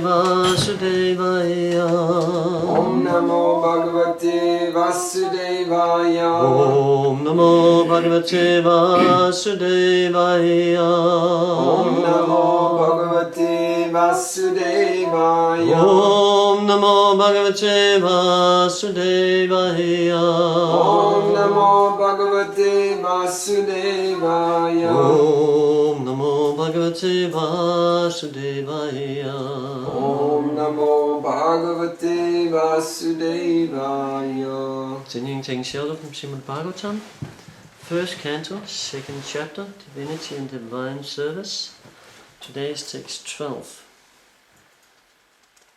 Vasudevaya. Om Namo Bhagavate Vasudevaya. Om Namo Bhagavate Vasudevaya. Om Namo Bhagavate Vasudevaya. Om Namo Bhagavate Vasudevaya. Om Namo Bhagavate Vasudevaya. Om Namo Bhagavate Vasudevaya. Om Namo Bhagavate Vasudevaya. Continuing taking shelter from Srimad Bhagavatam, first canto, second chapter, Divinity and Divine Service. Today is text 12.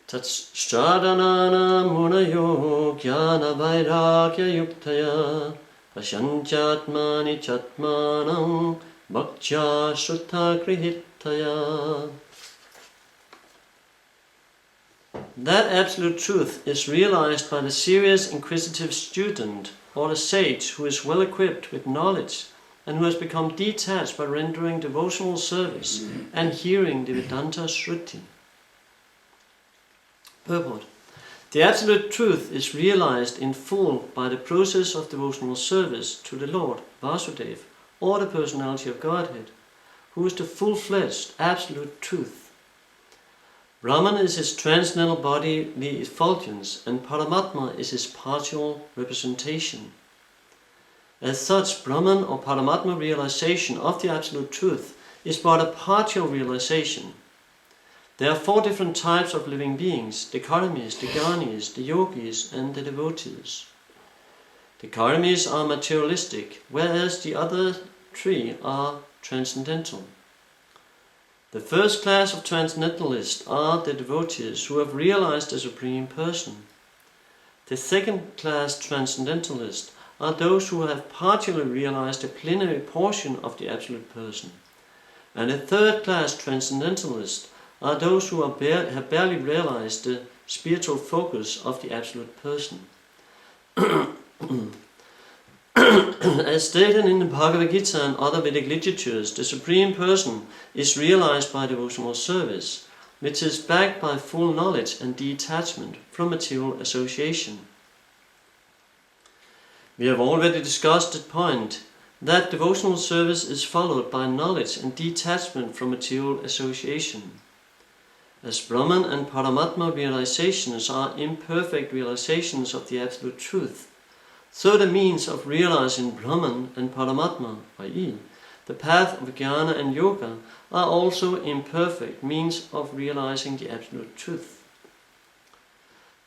Tatstradhanana munayo jnana vairagya yuktaya pasyanchatmani chatmanam bhaktya shrutha grihitaya. That absolute truth is realized by the serious inquisitive student or the sage who is well equipped with knowledge and who has become detached by rendering devotional service and hearing the Vedanta Shruti. Purport. The absolute truth is realized in full by the process of devotional service to the Lord, Vasudeva, or the personality of Godhead, who is the full-fledged absolute truth. Brahman is his transcendental body, the effulgence, and Paramatma is his partial representation. As such, Brahman or Paramatma realization of the absolute truth is but a partial realization. There are 4 different types of living beings: the Karamis, the Gyanis, the Yogis, and the devotees. The Karamis are materialistic, whereas the other 3 are transcendental. The first class of transcendentalists are the devotees who have realized the Supreme Person. The second class transcendentalists are those who have partially realized a plenary portion of the Absolute Person. And the third class transcendentalists are those who have barely realized the spiritual focus of the Absolute Person. As stated in the Bhagavad Gita and other Vedic literatures, the Supreme Person is realized by devotional service, which is backed by full knowledge and detachment from material association. We have already discussed the point that devotional service is followed by knowledge and detachment from material association. As Brahman and Paramatma realizations are imperfect realizations of the Absolute Truth, so the means of realizing Brahman and Paramatma, i.e., the path of Jnana and Yoga, are also imperfect means of realizing the Absolute Truth.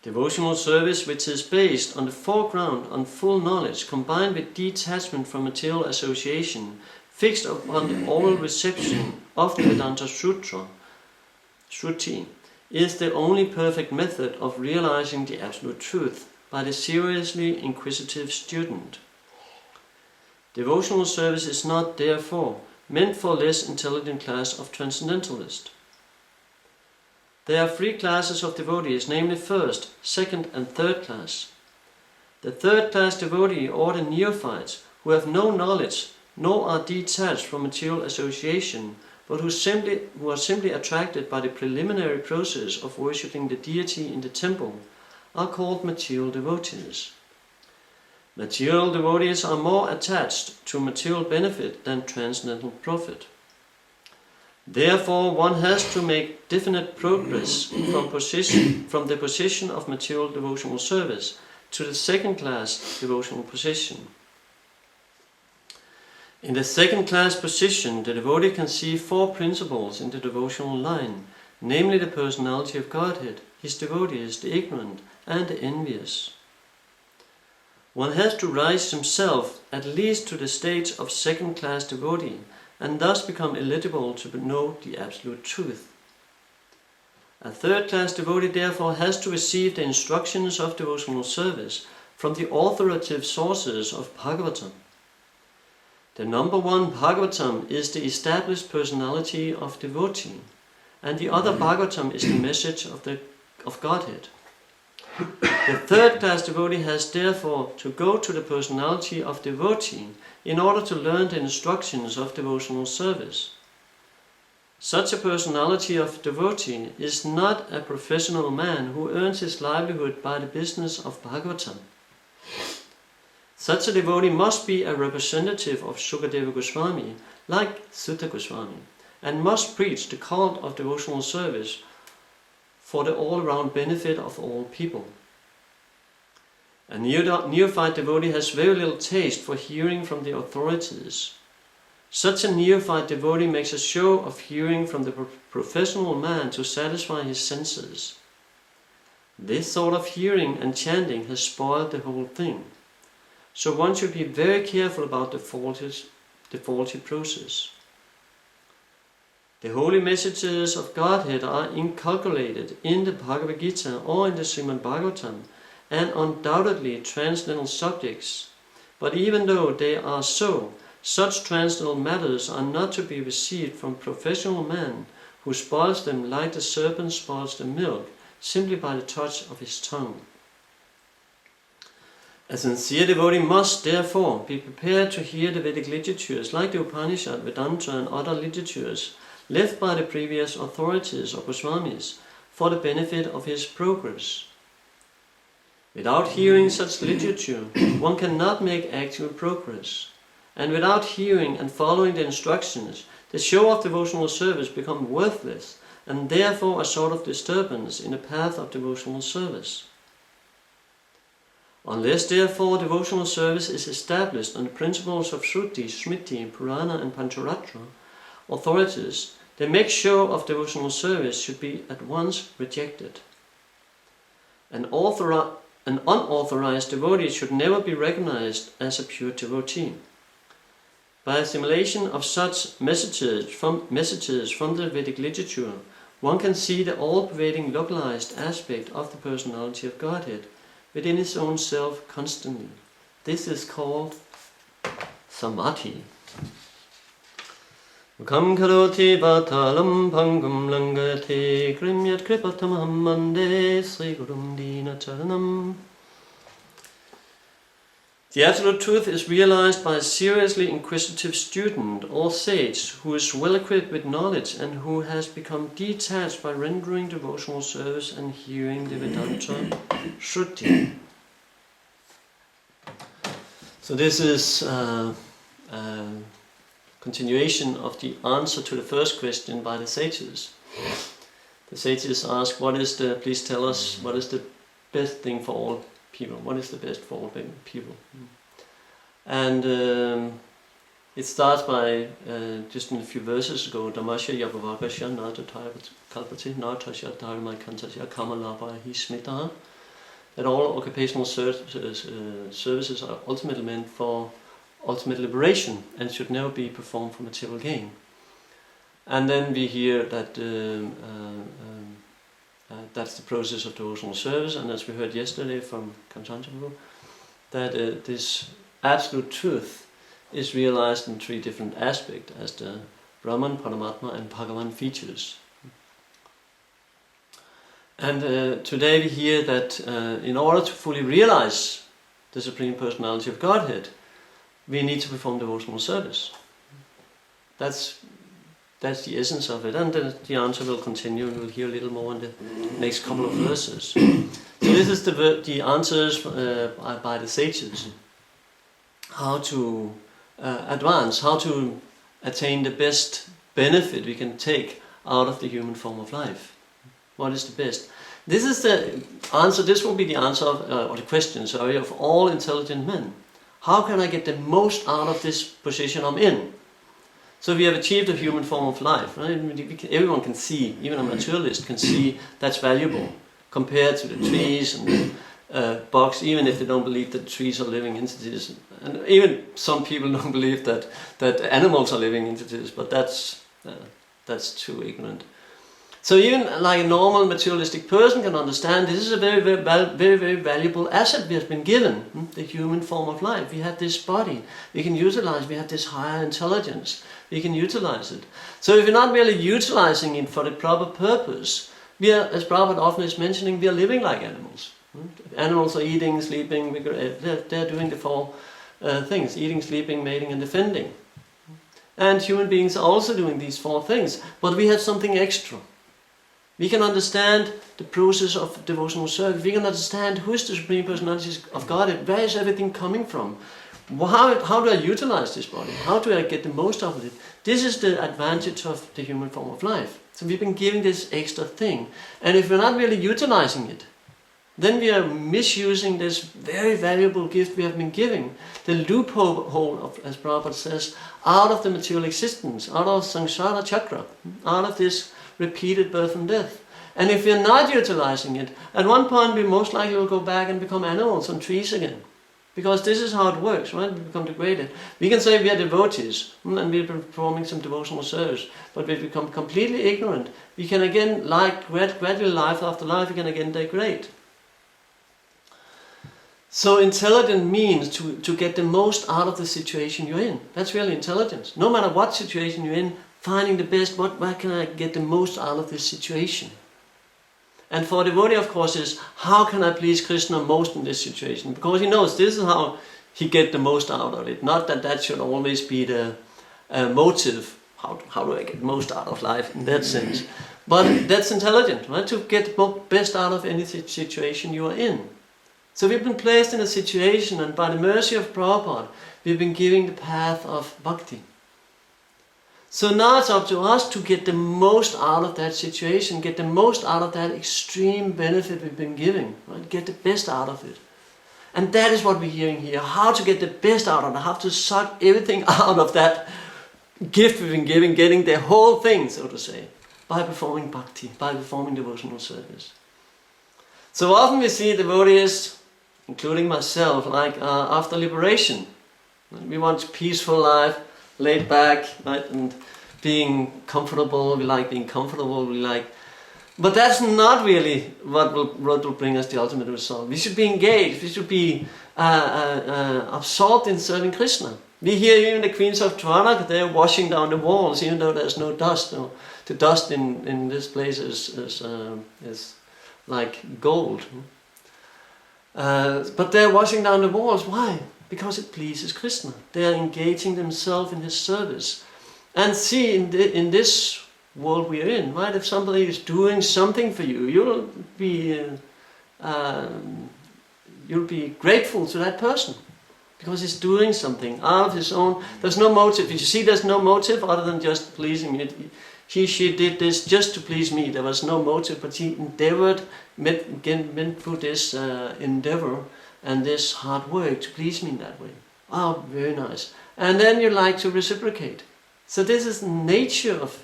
Devotional service, which is based on the foreground on full knowledge combined with detachment from material association, fixed upon the oral reception of the Vedanta Shruti, is the only perfect method of realizing the Absolute Truth by the seriously inquisitive student. Devotional service is not, therefore, meant for less intelligent class of transcendentalists. There are 3 classes of devotees, namely first, second, and third class. The third class devotee, or the neophytes, who have no knowledge nor are detached from material association, but who are simply attracted by the preliminary process of worshipping the deity in the temple, are called material devotees. Material devotees are more attached to material benefit than transcendental profit. Therefore, one has to make definite progress from the position of material devotional service to the second class devotional position. In the second class position, the devotee can see 4 principles in the devotional line, namely the personality of Godhead, his devotees, the ignorant, and the envious. One has to rise himself at least to the stage of second class devotee and thus become eligible to know the Absolute Truth. A third class devotee therefore has to receive the instructions of devotional service from the authoritative sources of Bhagavatam. The number 1 Bhagavatam is the established personality of devotee, and the other Bhagavatam is the message of Godhead. The third class devotee has therefore to go to the personality of devotee in order to learn the instructions of devotional service. Such a personality of devotee is not a professional man who earns his livelihood by the business of Bhagavatam. Such a devotee must be a representative of Sukadeva Goswami, like Sutta Goswami, and must preach the cult of devotional service for the all-round benefit of all people. A neophyte devotee has very little taste for hearing from the authorities. Such a neophyte devotee makes a show of hearing from the professional man to satisfy his senses. This sort of hearing and chanting has spoiled the whole thing. So one should be very careful about the faulty process. The holy messages of Godhead are inculcated in the Bhagavad Gita or in the Srimad Bhagavatam, and undoubtedly transcendental subjects. But even though they are so, such transcendental matters are not to be received from professional man who spoils them like the serpent spoils the milk, simply by the touch of his tongue. A sincere devotee must, therefore, be prepared to hear the Vedic literatures like the Upanishad, Vedanta and other literatures left by the previous authorities or Goswamis for the benefit of his progress. Without hearing such literature, one cannot make actual progress. And without hearing and following the instructions, the show of devotional service becomes worthless and therefore a sort of disturbance in the path of devotional service. Unless therefore devotional service is established on the principles of Shruti, Smriti, Purana and Pancharatra, authorities that make show of devotional service should be at once rejected. An unauthorized devotee should never be recognized as a pure devotee. By assimilation of such messages from the Vedic literature, one can see the all-pervading localized aspect of the personality of Godhead within his own self constantly. This is called samadhi. Mukam karoti vatalam pangum langate grimyat kripatamaham mande sri gurum dina charanam. The absolute truth is realized by a seriously inquisitive student or sage who is well equipped with knowledge and who has become detached by rendering devotional service and hearing the Vedanta Shruti. So this is a continuation of the answer to the first question by the sages. The sages ask, please tell us, what is the best thing for all people? What is the best for all people? And it starts by, just in a few verses ago, Dhamasya Yabhavakasya Nata Kalpati Natasya Dharma Kantasya Kamalapa Hismita, that all occupational services are ultimately meant for ultimate liberation and should never be performed for material gain. And then we hear that that's the process of devotional service, and as we heard yesterday from Caitanya Candradasa, that this absolute truth is realized in three different aspects, as the Brahman, Paramatma and Bhagavan features. And today we hear that in order to fully realize the Supreme Personality of Godhead, we need to perform devotional service. That's the essence of it, and then the answer will continue, and we'll hear a little more in the next couple of verses. So this is the answers by the sages, how to advance, how to attain the best benefit we can take out of the human form of life. What is the best? This is the answer. This will be the answer or the question, of all intelligent men. How can I get the most out of this position I'm in? So we have achieved a human form of life, right? Everyone can see, even a materialist can see that's valuable compared to the trees and the bugs, even if they don't believe that trees are living entities. And even some people don't believe that animals are living entities, but that's too ignorant. So even like a normal materialistic person can understand this is a very, very valuable asset we have been given, the human form of life. We have this body, we can utilize, we have this higher intelligence, we can utilize it. So if you're not really utilizing it for the proper purpose, we are, as Prabhupada often is mentioning, we are living like animals. Animals are eating, sleeping, they're doing the four things: eating, sleeping, mating and defending. And human beings are also doing these 4 things, but we have something extra. We can understand the process of devotional service. We can understand who is the Supreme Personality of Godhead. Where is everything coming from? How do I utilize this body? How do I get the most out of it? This is the advantage of the human form of life. So we've been giving this extra thing. And if we're not really utilizing it, then we are misusing this very valuable gift we have been giving. The loophole of, as Prabhupada says, out of the material existence, out of samsara chakra, out of this repeated birth and death. And if we are not utilizing it, at one point we most likely will go back and become animals and trees again. Because this is how it works, right? We become degraded. We can say we are devotees, and we've been performing some devotional service, but we become completely ignorant. We can again, like gradually life after life, we can again degrade. So intelligent means to get the most out of the situation you're in. That's really intelligence. No matter what situation you're in, finding the best, where can I get the most out of this situation? And for a devotee, of course, is how can I please Krishna most in this situation? Because he knows this is how he get the most out of it. Not that that should always be the motive. How do I get most out of life in that sense? But that's intelligent, right? To get the best out of any situation you are in. So we've been placed in a situation, and by the mercy of Prabhupada, we've been giving the path of bhakti. So now it's up to us to get the most out of that situation, get the most out of that extreme benefit we've been giving, right? Get the best out of it. And that is what we're hearing here, how to get the best out of it, how to suck everything out of that gift we've been giving, getting the whole thing, so to say, by performing bhakti, by performing devotional service. So often we see devotees, including myself, like after liberation, we want peaceful life, laid back, right, and being comfortable. We like being comfortable. But that's not really what will bring us the ultimate result. We should be engaged. We should be absorbed in serving Krishna. We hear even the queens of Dwaraka, they're washing down the walls, even though there's no dust. No, the dust in this place is like gold. But they're washing down the walls. Why? Because it pleases Krishna. They are engaging themselves in His service. And see, in this world we are in, right? If somebody is doing something for you, you'll be grateful to that person because he's doing something out of his own. There's no motive. You see, there's no motive other than just pleasing me. She did this just to please me. There was no motive, but she endeavored, went through this endeavor and this hard work to please me in that way. Oh, very nice. And then you like to reciprocate. So this is the nature of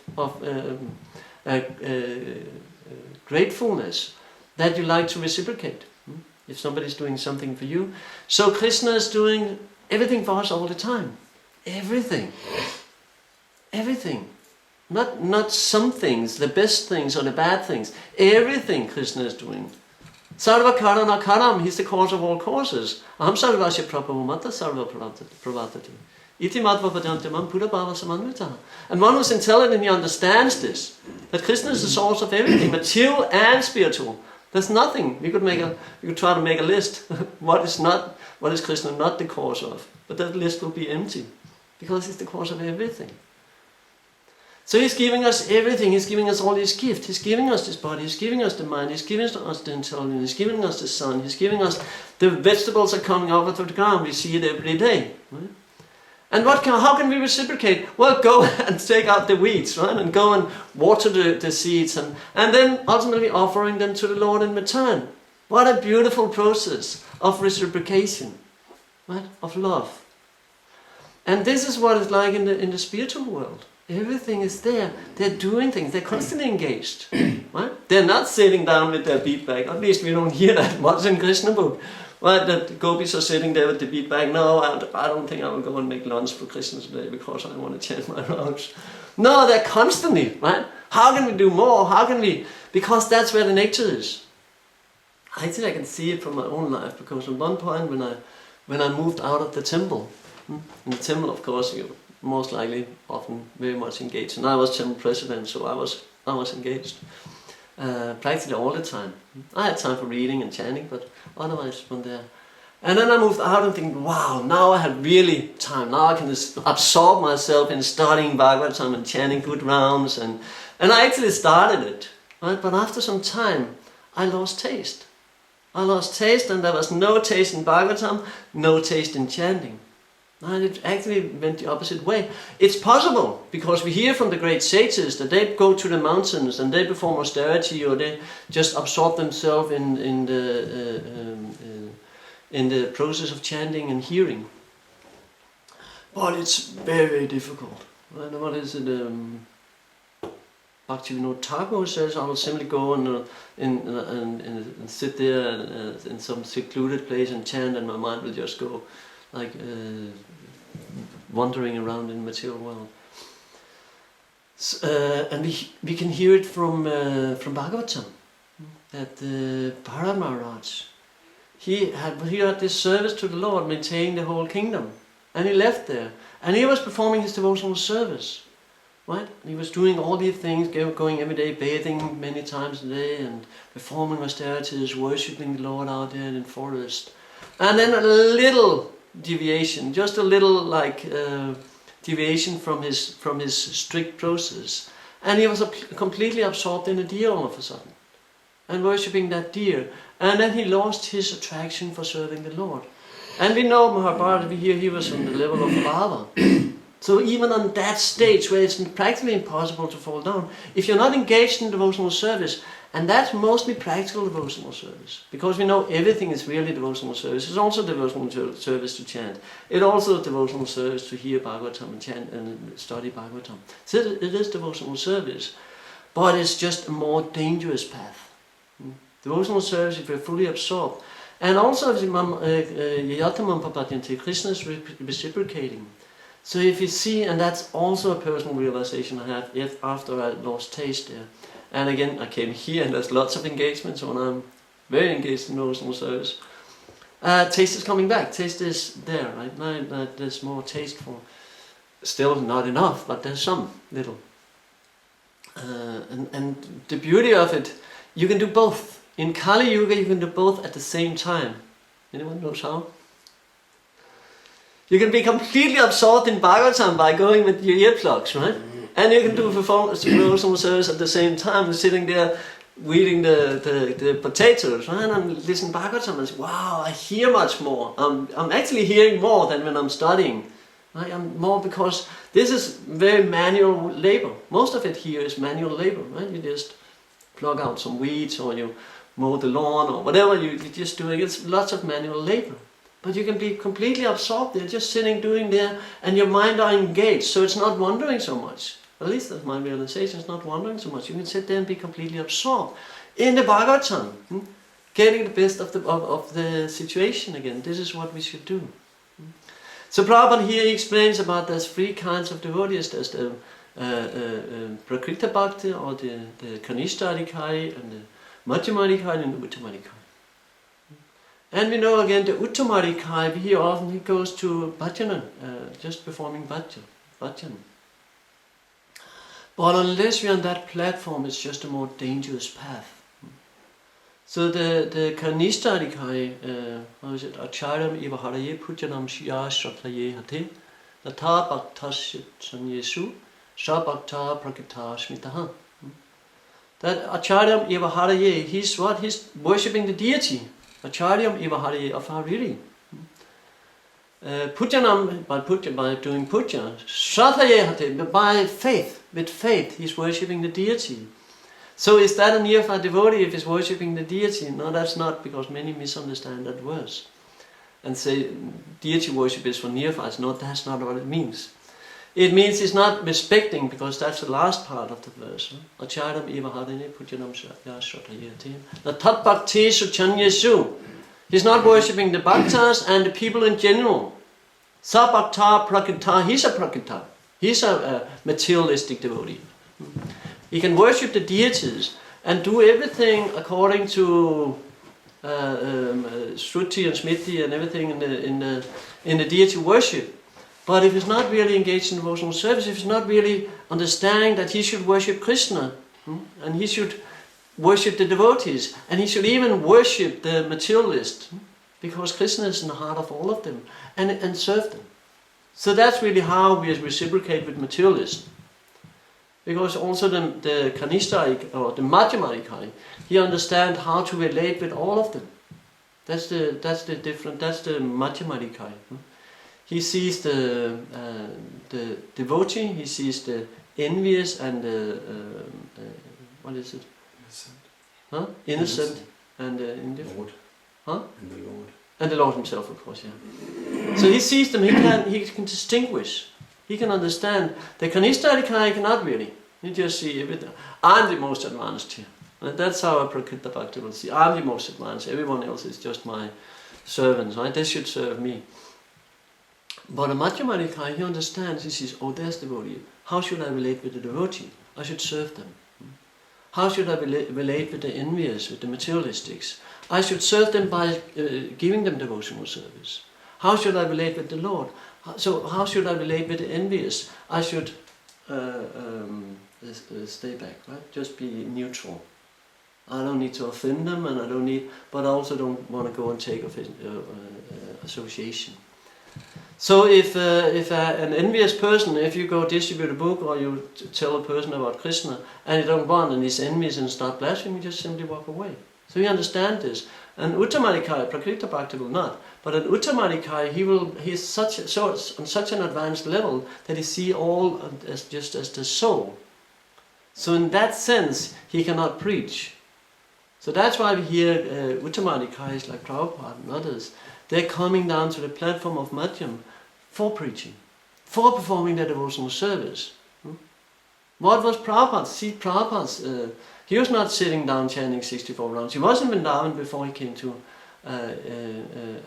gratefulness, that you like to reciprocate. If somebody's doing something for you. So Krishna is doing everything for us all the time. Everything. Everything. Not some things, the best things or the bad things. Everything Krishna is doing. Sarva karana karam, He's the cause of all causes. Aham sarvasya prabhavamata sarva pravatati. Iti matva padantamam purabhava samanvitaha. And one who's intelligent, he understands this. That Krishna is the source of everything, material and spiritual. There's nothing. You could try to make a list. What is Krishna not the cause of? But that list will be empty. Because He's the cause of everything. So He's giving us everything. He's giving us all His gift. He's giving us this body. He's giving us the mind. He's giving us the intelligence. He's giving us the sun. He's giving us the vegetables are coming over to the ground. We see it every day. Right? And how can we reciprocate? Well, go and take out the weeds, right? And go and water the seeds. And then ultimately offering them to the Lord in return. What a beautiful process of reciprocation, right? Of love. And this is what it's like in the spiritual world. Everything is there. They're doing things. They're constantly engaged. Right? They're not sitting down with their bead bag. At least we don't hear that much in Krishna book. Right? That the gopis are sitting there with the bead bag. No, I don't think I will go and make lunch for Krishna today because I want to chant my rounds. No, they're constantly, right? How can we do more? How can we? Because that's where the nature is. I think I can see it from my own life because at one point when I moved out of the temple, in the temple, of course, you most likely often very much engaged. And I was temple president, so I was engaged practically all the time. I had time for reading and chanting, but otherwise when there And then I moved out and think, wow, now I have really time. Now I can just absorb myself in studying Bhagavatam and chanting good rounds. And I actually started it. Right? But after some time, I lost taste. I lost taste, and there was no taste in Bhagavatam, no taste in chanting. And it actually went the opposite way. It's possible, because we hear from the great sages that they go to the mountains and they perform austerity, or they just absorb themselves in the process of chanting and hearing. But it's very, very difficult. Right? What is it? Bhaktivinoda Thakur says, I will simply go and sit there in some secluded place and chant, and my mind will just go like wandering around in the material world. And we can hear it from Bhagavatam, that Bharat Maharaj, he had this service to the Lord, maintaining the whole kingdom, and he left there, and he was performing his devotional service. Right? He was doing all these things, going every day, bathing many times a day, and performing austerities, worshipping the Lord out there in the forest. And then a little deviation, just a little deviation from his strict process, and he was completely absorbed in a deer all of a sudden, and worshipping that deer. And then he lost his attraction for serving the Lord. And we know Mahabharata, we hear he was on the level of Bhava. So even on that stage where it's practically impossible to fall down, if you're not engaged in devotional service, and that's mostly practical devotional service, because we know everything is really devotional service. It's also devotional service to chant. It's also devotional service to hear Bhagavatam and chant and study Bhagavatam. So it is devotional service, but it's just a more dangerous path. Devotional service, if you're fully absorbed. And also, Krishna is reciprocating. So if you see, and that's also a personal realization I have after I lost taste there. And again, I came here and there's lots of engagement, so I'm very engaged in devotional service. Taste is coming back, taste is there, right? There's more taste for, still not enough, but there's some little. And the beauty of it, you can do both. In Kali Yuga, you can do both at the same time. Anyone knows how? You can be completely absorbed in Bhagavatam by going with your earplugs, right? And you can do devotional service at the same time, sitting there weeding the potatoes, right? And listen to Bhagavatam and say, wow, I hear much more. I'm actually hearing more than when I'm studying. Right? I'm more, because this is very manual labor. Most of it here is manual labor, right? You just plug out some weeds, or you mow the lawn, or whatever you're just doing. It's lots of manual labor. But you can be completely absorbed there, just sitting, doing there, and your mind are engaged, so it's not wandering so much. At least that's my realization, it's not wandering so much. You can sit there and be completely absorbed in the Bhagavatam, getting the best of the situation again. This is what we should do. So Prabhupada here explains about there's three kinds of devotees. There's the Prakrita Bhakti, or the Kanishta Adhikari, and the Madhyama Adhikari, and the Uttama Adhikari. And we know again the Uttama Adhikari, he often goes to bhajan, just performing bhajan. But unless we're on that platform, it's just a more dangerous path. So the Kanishta Adhikari, how is it? Acharyam eva haraye pujanam shya shraplaye hate latha bhaktasya sanyesu shabhakta prakita smitaha. That Acharyam eva haraye, he's what? He's worshipping the deity. Acharyam eva haraye of Hariri. Pujanam, by doing puja, shraplaye hate, by faith, with faith, he's worshipping the deity. So is that a nearby devotee if he's worshipping the deity? No, that's not, because many misunderstand that verse and say deity worship is for neophytes. No, that's not what it means. It means he's not respecting, because that's the last part of the verse. Acharyam eva harine pujanam shratyayate tat bhaktesu chanyesu. He's not worshipping the bhaktas and the people in general. Sa bhakta prakrita, he's a prakrita. He's a materialistic devotee. He can worship the deities and do everything according to Shruti and Smriti and everything in the deity worship. But if he's not really engaged in devotional service, if he's not really understanding that he should worship Krishna, and he should worship the devotees, and he should even worship the materialist, because Krishna is in the heart of all of them, and serve them. So that's really how we reciprocate with materialists. Because also the Kanishta or the Madhyamarikai, he understands how to relate with all of them. That's the Madhyamarikai. He sees the devotee, he sees the envious and the what is it? Innocent. Huh? Innocent and indifferent. Lord. Huh? And the Lord. And the Lord himself, of course, yeah. So he sees them, he can distinguish. He can understand. The Kanishta cannot really. You just see everything. I'm the most advanced here. And that's how a Prakita Bhakti will see. I'm the most advanced. Everyone else is just my servants, right? They should serve me. But a Madhyamarikai, he understands, he sees, oh, there's the devotee. How should I relate with the devotee? I should serve them. How should I relate with the envious, with the materialistics? I should serve them by giving them devotional service. How should I relate with the Lord? So how should I relate with the envious? I should stay back, right? Just be neutral. I don't need to offend them, and I don't need, but I also don't want to go and take association. So if an envious person, if you go distribute a book or you tell a person about Krishna and you don't want and he's envious and start blaspheming, you just simply walk away. So you understand this. An Uttamadikai, Prakrita Bhakti will not, but an Uttamadikai, he's on such an advanced level that he sees all as just as the soul. So in that sense, he cannot preach. So that's why we hear Uttamadikais like Prabhupada and others, they're coming down to the platform of Madhyam for preaching, for performing their devotional service. What was Prabhupada? See, Prabhupada's, he was not sitting down chanting 64 rounds. He was in Vrindavan before he came to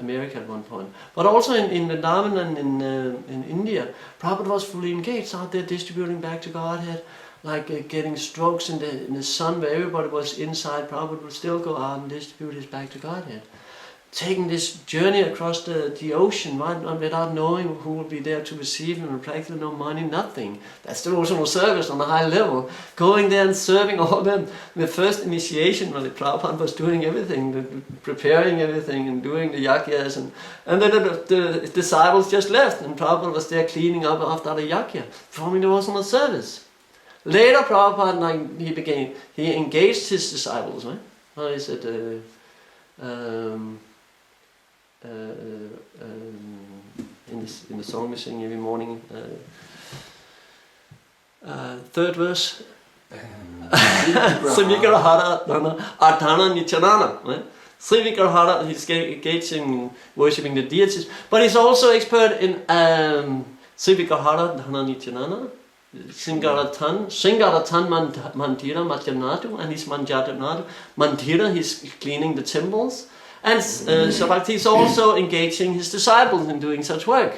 America at one point. But also in Vrindavan and in India, Prabhupada was fully engaged out there distributing back to Godhead, like getting strokes in the sun where everybody was inside. Prabhupada would still go out and distribute his back to Godhead. Taking this journey across the ocean, right, without knowing who will be there to receive him, and practically no money, nothing. That's devotional service on a high level. Going there and serving all them. The first initiation, when the Prabhupada was doing everything, preparing everything and doing the yagyas, and then the disciples just left, and Prabhupada was there cleaning up after the yagya, performing devotional service. Later, Prabhupada, he engaged his disciples, right? How is it? In the song we sing every morning, third verse. Srivigrahara Ardhana Nityanana, right? Srivigrahara, he's engaged in worshipping the deities, but he's also expert in Srivigrahara Ardhana Nityanana, Sringaratan Mandira Madhyanadu, and he's Manjatanadu Mandira, he's cleaning the temples. And Sabhakti is also engaging his disciples in doing such work.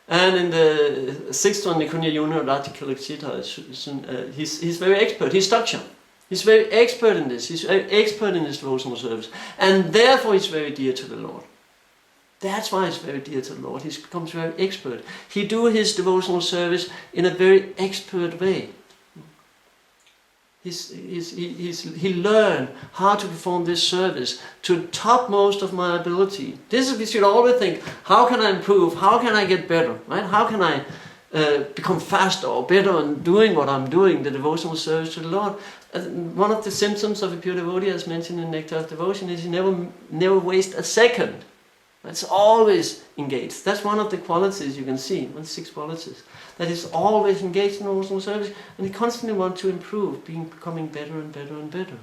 And in the sixth one, Nikunya Yuna Ratikalaksita, he's very expert. He's Daksha. He's very expert in this. He's very expert in his devotional service. And therefore he's very dear to the Lord. That's why he's very dear to the Lord. He becomes very expert. He do his devotional service in a very expert way. He learned how to perform this service to the topmost of my ability. This is, we should always think, how can I improve? How can I get better? Right? How can I become faster or better in doing what I'm doing, the devotional service to the Lord? One of the symptoms of a pure devotee, as mentioned in Nectar of Devotion, is he never waste a second. It's always engaged. That's one of the qualities you can see, 6 qualities. That is always engaged in devotional service, and he constantly wants to improve, becoming better and better and better.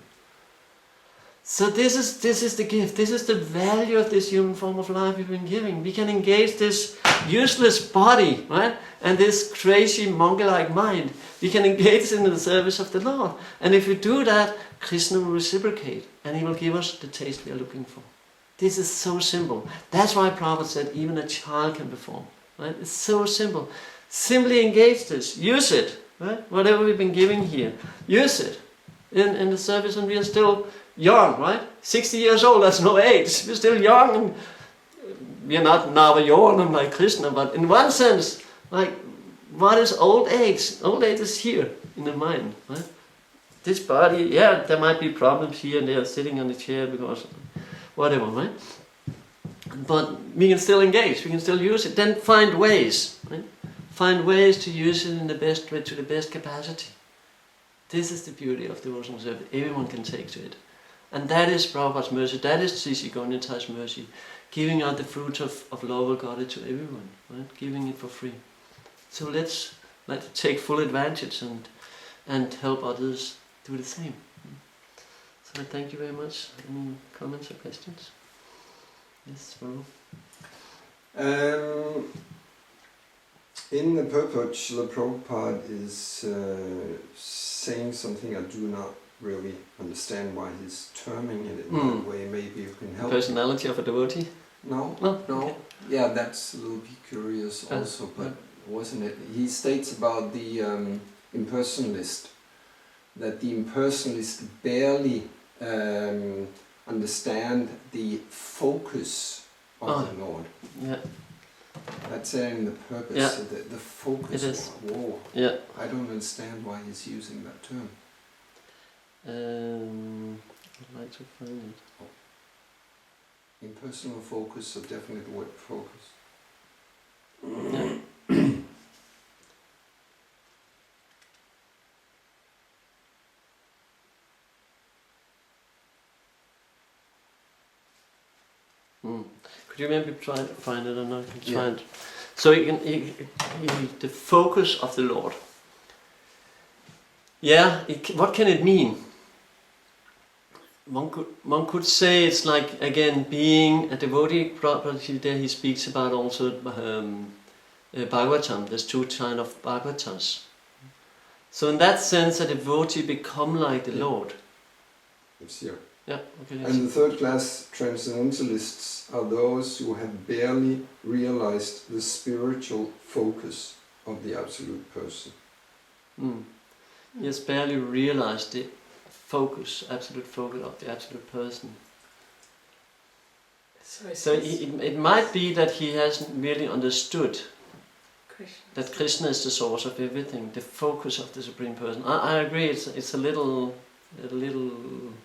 So this is the gift, this is the value of this human form of life we've been giving. We can engage this useless body, right? And this crazy monkey-like mind. We can engage in the service of the Lord. And if we do that, Krishna will reciprocate, and he will give us the taste we are looking for. This is so simple. That's why Prabhupada said even a child can perform. Right? It's so simple. Simply engage this. Use it. Right? Whatever we've been giving here. Use it in the service, and we are still young, right? 60 years old, that's no age. We're still young, and we're not Navayoram like Krishna, but in one sense, like, what is old age? Old age is here in the mind. Right? This body, yeah, there might be problems here and there, sitting on the chair because... whatever, right? But we can still engage, we can still use it. Then find ways, right? Find ways to use it in the best way, to the best capacity. This is the beauty of devotional service. Everyone can take to it. And that is Prabhupada's mercy, that is Sri Gaunata's mercy. Giving out the fruit of love of God to everyone, right? Giving it for free. So let's take full advantage and help others do the same. So thank you very much. Any comments or questions? Yes, Prabhu. In the purport, Srila Prabhupada is saying something I do not really understand why he's terming it in that way. Maybe you can help. Personality of a devotee? No. Okay. Yeah, that's a little bit curious also, but wasn't it? He states about the impersonalist, that the impersonalist barely understand the focus of the Lord. Yeah. That's in the purpose, Yeah. the focus. It is. Whoa. Yeah. I don't understand why he's using that term. I'd like to find it. Impersonal focus, so definitely the word focus. Yeah. Could you maybe try to find it, and I can try it? So the focus of the Lord. Yeah, what can it mean? One could say it's like, again, being a devotee. Properly there he speaks about also Bhagavatam. There's two kinds of Bhagavatams. So in that sense, a devotee become like the Lord. It's here. Yeah. Okay. And the third class transcendentalists are those who have barely realized the spiritual focus of the absolute person. He has barely realized the focus, absolute focus of the absolute person. So it might be that he hasn't really understood that Krishna is the source of everything, the focus of the Supreme Person. I agree. It's a little.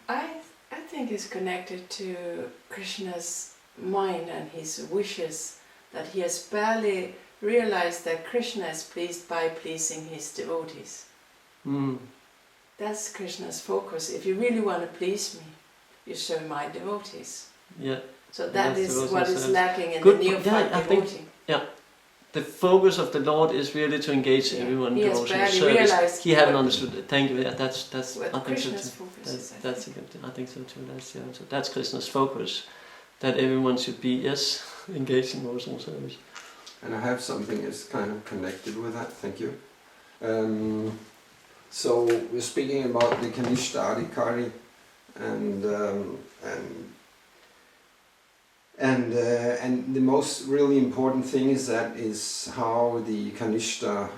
I think it's connected to Krishna's mind and his wishes, that he has barely realized that Krishna is pleased by pleasing his devotees. That's Krishna's focus. If you really want to please me, you serve my devotees. Yeah. So that is what is lacking in the neophyte devotee. The focus of the Lord is really to engage everyone in devotional service. He haven't understood it. Thank you. Yeah, that's. I think so too. That's I think so too. That's Krishna's focus, that everyone should be engaged in devotional service. And I have something that's kind of connected with that. Thank you. So we're speaking about the Kanishta Adhikari, and the most really important thing is how the Kanishta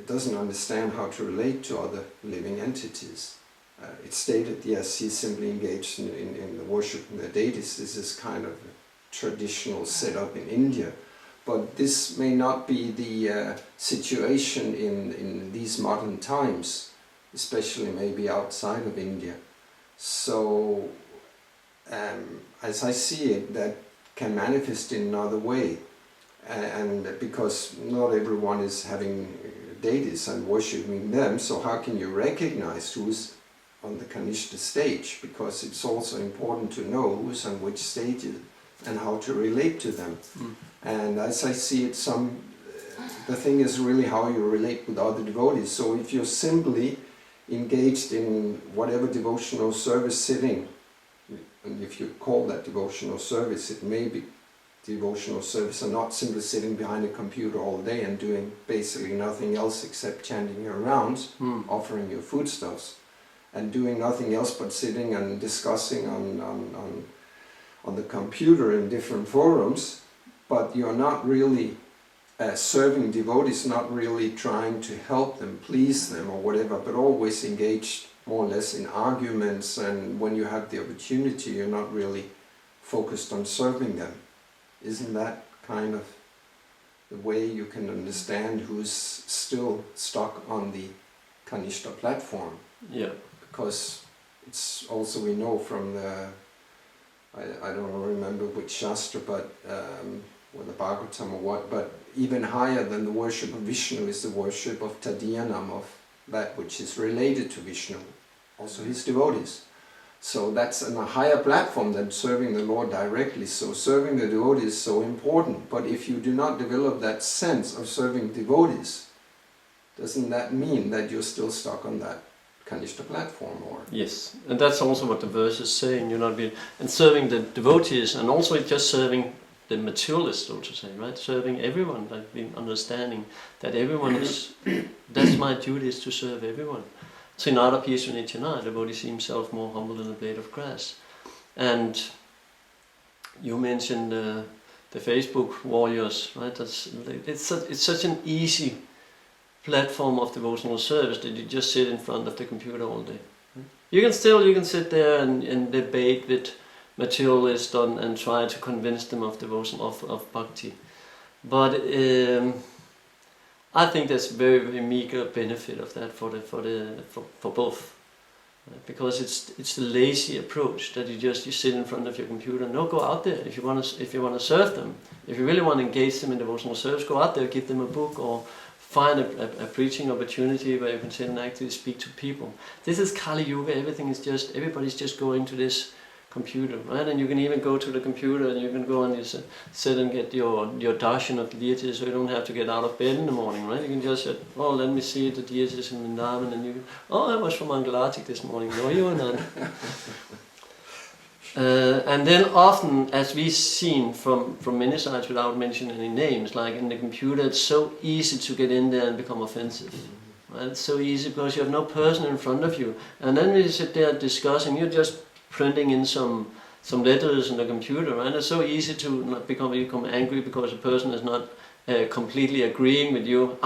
doesn't understand how to relate to other living entities. It's stated, yes, he's simply engaged in the worship of the deities. This is kind of a traditional setup in India. But this may not be the situation in these modern times, especially maybe outside of India. So, as I see it, that can manifest in another way. And because not everyone is having deities and worshipping them, so how can you recognize who's on the Kanishta stage? Because it's also important to know who's on which stages and how to relate to them. And as I see it, the thing is really how you relate with other devotees. So if you're simply engaged in whatever devotional service sitting, and if you call that devotional service, it may be devotional service and not simply sitting behind a computer all day and doing basically nothing else except chanting your rounds, offering your foodstuffs, and doing nothing else but sitting and discussing on the computer in different forums, but you're not really serving devotees, not really trying to help them, please them or whatever, but always engaged more or less in arguments, and when you have the opportunity you're not really focused on serving them. Isn't that kind of the way you can understand who's still stuck on the Kanishta platform? Yeah. Because it's also, we know from I don't remember which Shastra, but or the Bhagavatam or what, but even higher than the worship of Vishnu is the worship of Tadyanam, of that which is related to Vishnu, also his devotees. So that's on a higher platform than serving the Lord directly. So serving the devotees is so important. But if you do not develop that sense of serving devotees, doesn't that mean that you're still stuck on that Kanishta platform? Or Yes, and that's also what the verse is saying. You're not being and serving the devotees, and also just serving the materialists, so to say, right? Serving everyone, like being understanding that everyone is. That's my duty, is to serve everyone. Trinada Pisu Nityana, the devotee sees himself more humble than a blade of grass. And you mentioned the Facebook warriors, right? It's such an easy platform of devotional service that you just sit in front of the computer all day. You can sit there and debate with materialists and try to convince them of devotion of bhakti, but I think there's very, very meager benefit of that for both, right? Because it's the lazy approach that you sit in front of your computer. No, go out there if you want to serve them. If you really want to engage them in devotional service, go out there, give them a book, or find a preaching opportunity where you can sit and actually speak to people. This is Kali Yuga. Everybody's just going to this computer, right? And you can even go to the computer and you can go and you sit and get your darshan of the deities, so you don't have to get out of bed in the morning, right? You can just say, oh, let me see the deities in Vrindavan, and you, oh, I was from Angalatik this morning. No, you were not. And then often, as we've seen from many sides without mentioning any names, like in the computer, it's so easy to get in there and become offensive. Right? It's so easy because you have no person in front of you. And then we sit there discussing, you're just printing in some letters in the computer, right? It's so easy to not become angry because a person is not completely agreeing with you.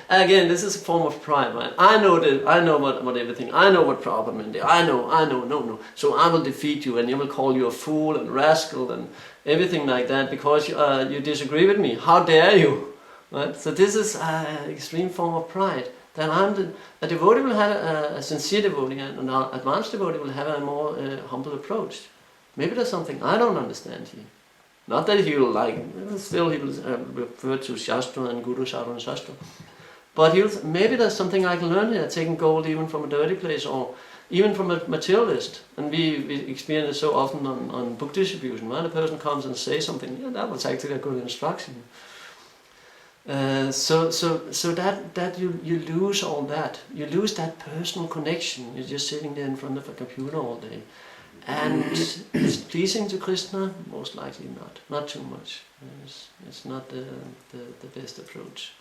Again, this is a form of pride, right? I know what everything. I know what problem is there. I know. No. So I will defeat you, and you will call you a fool and rascal and everything like that because you disagree with me. How dare you? Right? So this is an extreme form of pride. Then a devotee will have a sincere devotee, and an advanced devotee will have a more humble approach. Maybe there's something I don't understand here. Not that he will refer to Shastra and Guru, Sadhu and Shastra. But maybe there's something I can learn here, taking gold even from a dirty place or even from a materialist. And we experience it so often on book distribution. When a person comes and says something, yeah, that was actually a good instruction. So that you lose all that. You lose that personal connection. You're just sitting there in front of a computer all day. And it's pleasing to Krishna? Most likely not. Not too much. It's not the best approach.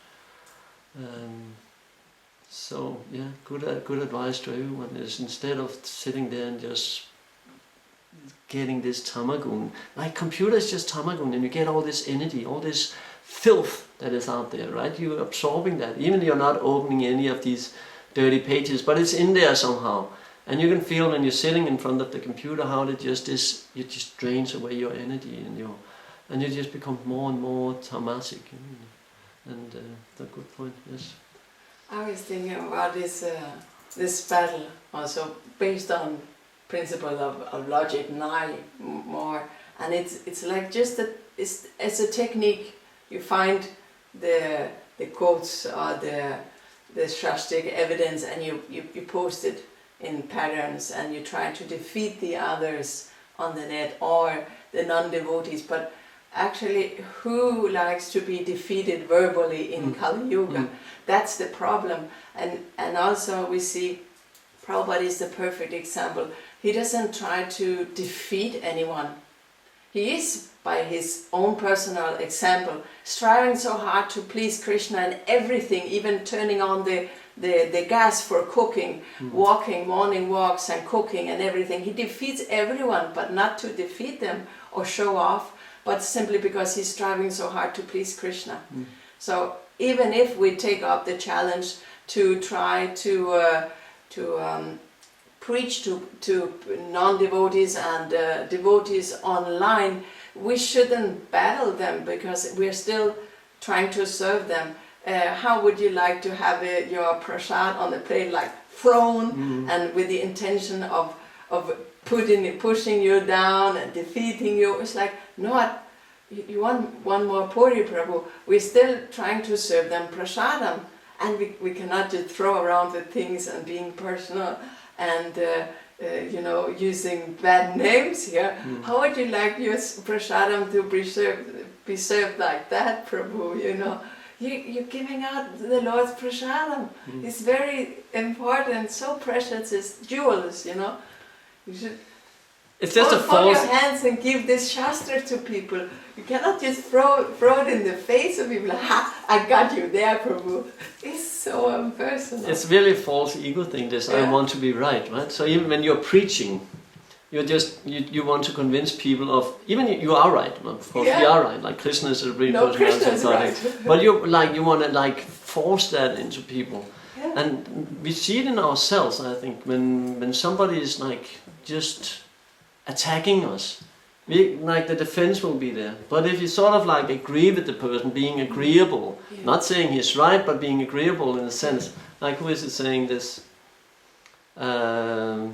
So yeah, good advice to everyone is, instead of sitting there and just getting this tamagun, like computer is just tamagun, and you get all this energy, all this filth that is out there, right? You're absorbing that, even you're not opening any of these dirty pages, but it's in there somehow. And you can feel when you're sitting in front of the computer how it just drains away your energy and you just become more and more tamasic. And that's a good point, yes. I was thinking about this battle also based on principle of logic, Nai more, and it's like just that it's a technique. You find the quotes or the Shastic evidence, and you post it in patterns, and you try to defeat the others on the net or the non-devotees. But actually, who likes to be defeated verbally in Kali Yuga? That's the problem. And also we see Prabhupada is the perfect example. He doesn't try to defeat anyone. He is, by his own personal example, striving so hard to please Krishna in everything, even turning on the gas for cooking, walking, morning walks and cooking and everything. He defeats everyone, but not to defeat them or show off, but simply because he's striving so hard to please Krishna. So even if we take up the challenge to try to preach to non-devotees and devotees online, we shouldn't battle them because we're still trying to serve them. How would you like to have your prasad on the plate, like thrown and with the intention of pushing you down and defeating you. It's like, not, you want one more Puri Prabhu. We're still trying to serve them prasadam, and we cannot just throw around the things and being personal and using bad names here. How would you like your prasadam to be served like that, Prabhu? You're giving out the Lord's prasadam. It's very important, so precious, it's jewels, You should It's just hold your hands and give this shastra to people. You cannot just throw it in the face of people. Ha! I got you there, Prabhu. It's so impersonal. It's really a false ego thing, this I want to be right? So even when you're preaching, you want to convince people of, even you are right, of course you are right, like Krishna is a real personality of God. Right. But you want to force that into people. Yeah. And we see it in ourselves, I think, when somebody is just attacking us, the defense will be there. But if you sort of agree with the person, being agreeable, not saying he's right, but being agreeable in a sense, who is it saying this? That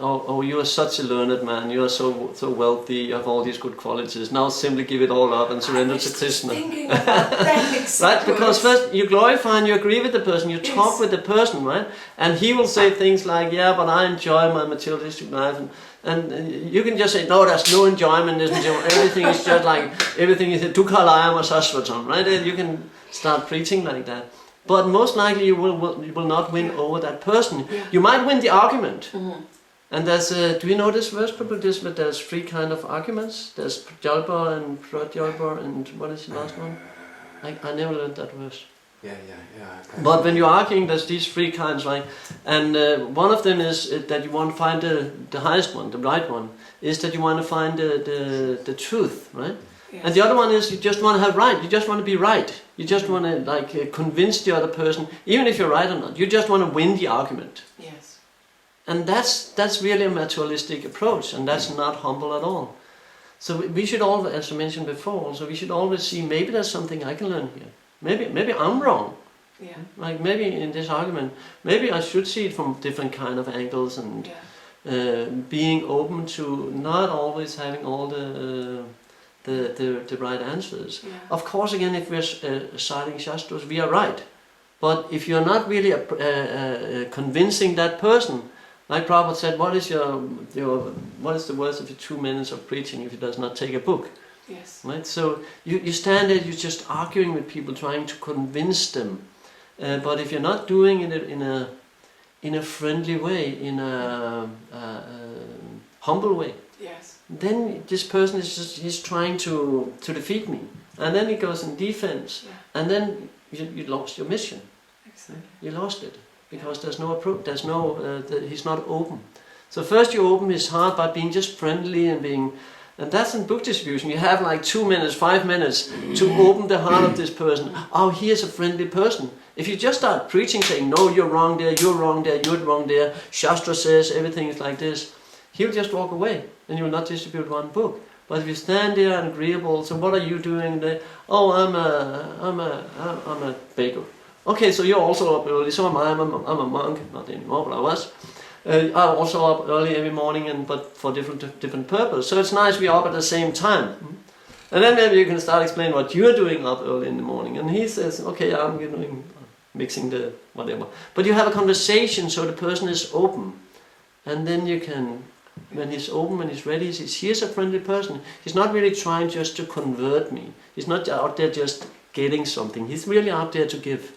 you are such a learned man, you are so wealthy, you have all these good qualities, now simply give it all up and surrender to Krishna. Thinking about that right? Because first you glorify and you agree with the person, you talk with the person, right? And he will say things like, yeah, but I enjoy my materialistic life, and you can just say, no, there's no enjoyment, everything is just everything is dukhalayam or sashvatam, right? And you can start preaching like that. But most likely you will not win over that person. Yeah. You might win the argument. And there's, do you know this verse, Prabhu? There's 3 kind of arguments. There's prajalpa and pratyalpa, and what is the last one? I never learned that verse. Yeah. But when you're arguing, there's these 3 kinds, right? And one of them is that you want to find the highest one, the right one, is that you want to find the truth, right? Yes. And the other one is you just want to have right, you just want to be right. You just want to convince the other person, even if you're right or not, you just want to win the argument. Yes. And that's really a materialistic approach, and that's not humble at all. So we should always, as I mentioned before, also we should always see, maybe there's something I can learn here. Maybe I'm wrong. Yeah. Maybe in this argument, maybe I should see it from different kind of angles, and being open to not always having all the right answers. Yeah. Of course, again, if we're citing Shastras, we are right. But if you're not really convincing that person, like Prabhupada said, what is the worth of your 2 minutes of preaching if he does not take a book? Yes. Right. So you stand there, you're just arguing with people, trying to convince them. But if you're not doing it in a friendly way, in a humble way, yes, then this person he's trying to defeat me, and then he goes in defense, and then you lost your mission. Exactly. You lost it because there's no approach. He's not open. So first you open his heart by being just friendly and that's in book distribution. You have 2 minutes, 5 minutes to open the heart of this person. Oh, he is a friendly person. If you just start preaching, saying, no, you're wrong there, you're wrong there, you're wrong there, Shastra says everything is like this, he'll just walk away, and you will not distribute one book. But if you stand there and agreeable, so what are you doing there? Oh, I'm a baker. Okay, so you're also up early. So am I. I'm a monk, not anymore, but I was. I'm also up early every morning, but for different purpose. So it's nice we're up at the same time. And then maybe you can start explaining what you're doing up early in the morning. And he says, okay, I'm mixing the whatever. But you have a conversation, so the person is open. And then you can, when he's open, when he's ready, he says, here's a friendly person. He's not really trying just to convert me. He's not out there just getting something. He's really out there to give.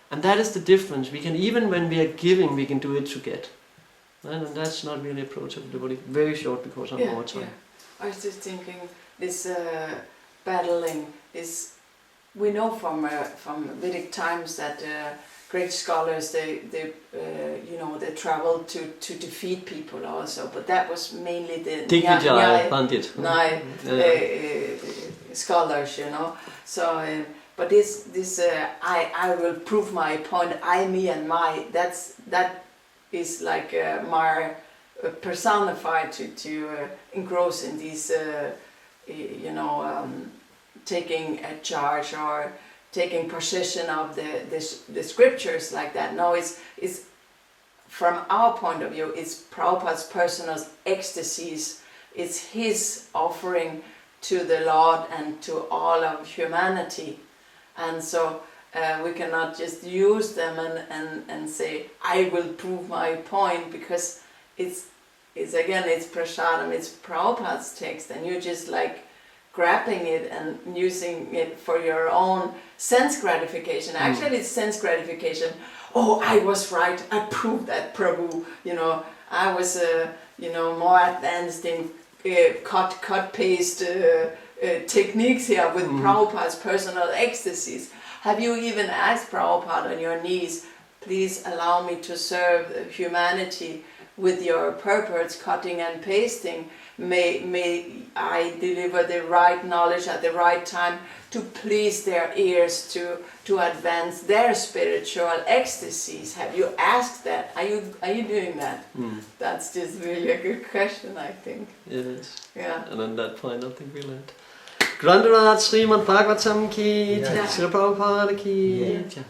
And that is the difference. We can, even when we are giving, we can do it to get. And that's not really approach of the body. Very short because I'm more time. Yeah. I was just thinking, this battling is, we know from Vedic times that great scholars they travel to defeat people also, but that was mainly the Nyaya scholars, So, but this I will prove my point. I, me, and my. That is like more personified to engross in these, taking a charge or taking possession of the scriptures like that. No, it's from our point of view, it's Prabhupada's personal ecstasies. It's his offering to the Lord and to all of humanity. And so we cannot just use them and say, I will prove my point, because it's prasadam, it's Prabhupada's text, and you're just like grabbing it and using it for your own sense gratification. Actually, it's sense gratification. Oh, I was right, I proved that, Prabhu, I was more advanced in cut paste techniques here with Prabhupada's personal ecstasies. Have you even asked Prabhupada on your knees, please allow me to serve humanity with your purports, cutting and pasting? May I deliver the right knowledge at the right time to please their ears, to advance their spiritual ecstasies? Have you asked that? Are you doing that? That's just really a good question, I think. It is. Yeah. And on that point, I think we learned. Grandirat Srimad Bhagavatam ki jai, Srila Prabhupada ki jai.